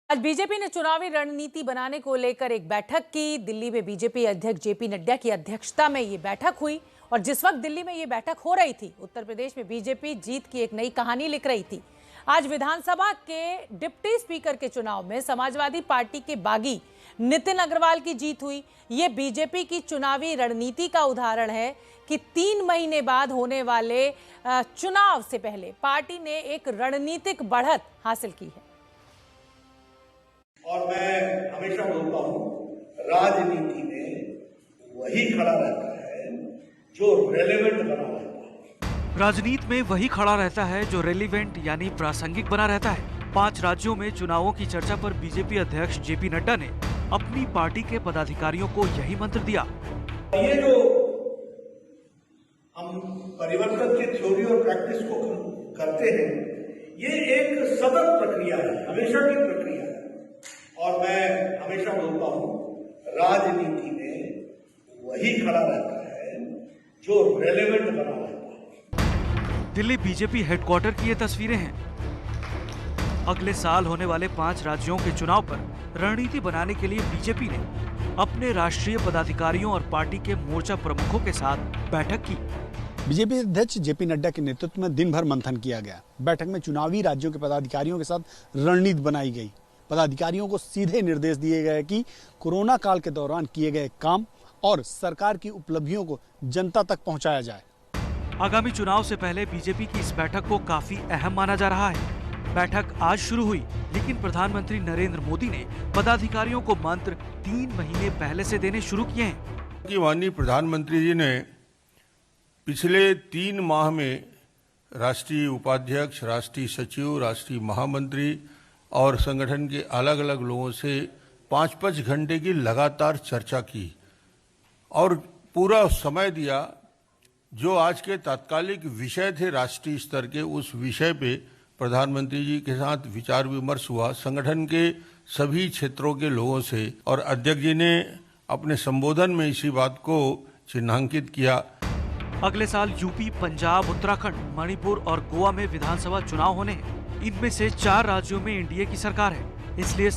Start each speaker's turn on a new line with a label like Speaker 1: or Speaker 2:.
Speaker 1: आज बीजेपी ने चुनावी रणनीति बनाने को लेकर एक बैठक की। दिल्ली में बीजेपी अध्यक्ष जेपी नड्डा की अध्यक्षता में ये बैठक हुई और जिस वक्त दिल्ली में ये बैठक हो रही थी, उत्तर प्रदेश में बीजेपी जीत की एक नई कहानी लिख रही थी। आज विधानसभा के डिप्टी स्पीकर के चुनाव में समाजवादी पार्टी के बागी नितिन अग्रवाल की जीत हुई। ये बीजेपी की चुनावी रणनीति का उदाहरण है कि 3 महीने बाद होने वाले चुनाव से पहले पार्टी ने एक रणनीतिक बढ़त हासिल की है।
Speaker 2: और मैं हमेशा बोलता हूं, राजनीति में वही खड़ा रहता है जो रेलेवेंट बना रहता है।
Speaker 3: राजनीति में वही खड़ा रहता है जो रेलिवेंट यानी प्रासंगिक बना रहता है। 5 राज्यों में चुनावों की चर्चा पर बीजेपी अध्यक्ष जेपी नड्डा ने अपनी पार्टी के पदाधिकारियों को यही मंत्र दिया।
Speaker 2: ये जो हम परिवर्तन की थ्योरी और प्रैक्टिस को करते हैं, ये एक सतत प्रक्रिया है, हमेशा की प्रक्रिया है। और मैं हमेशा बोलता हूं, राजनीति में वही खड़ा रहता है जो रेलेवेंट बना रहता है।
Speaker 3: दिल्ली बीजेपी हेडक्वार्टर की ये तस्वीरें हैं। अगले साल होने वाले 5 राज्यों के चुनाव पर रणनीति बनाने के लिए बीजेपी ने अपने राष्ट्रीय पदाधिकारियों और पार्टी के मोर्चा प्रमुखों के साथ बैठक की।
Speaker 4: बीजेपी अध्यक्ष जेपी नड्डा के नेतृत्व में दिन भर मंथन किया गया। बैठक में चुनावी राज्यों के पदाधिकारियों के साथ रणनीति बनाई गई। पदाधिकारियों को सीधे निर्देश दिए गए कि कोरोना काल के दौरान किए गए काम और सरकार की उपलब्धियों को जनता तक पहुंचाया जाए।
Speaker 3: आगामी चुनाव से पहले बीजेपी की इस बैठक को काफी अहम माना जा रहा है। बैठक आज शुरू हुई, लेकिन प्रधानमंत्री नरेंद्र मोदी ने पदाधिकारियों को मंत्र 3 महीने पहले से देने शुरू किए हैं।
Speaker 5: माननीय प्रधानमंत्री जी ने पिछले 3 माह में राष्ट्रीय उपाध्यक्ष, राष्ट्रीय सचिव, राष्ट्रीय महामंत्री और संगठन के अलग अलग लोगों से 5-5 घंटे की लगातार चर्चा की और पूरा समय दिया। जो आज के तात्कालिक विषय थे राष्ट्रीय स्तर के, उस विषय पे प्रधानमंत्री जी के साथ विचार विमर्श हुआ संगठन के सभी क्षेत्रों के लोगों से, और अध्यक्ष जी ने अपने संबोधन में इसी बात को चिन्हांकित किया।
Speaker 3: अगले साल यूपी, पंजाब, उत्तराखंड, मणिपुर और गोवा में विधानसभा चुनाव होने हैं। इनमें से 4 राज्यों में एनडीए की सरकार है, इसलिए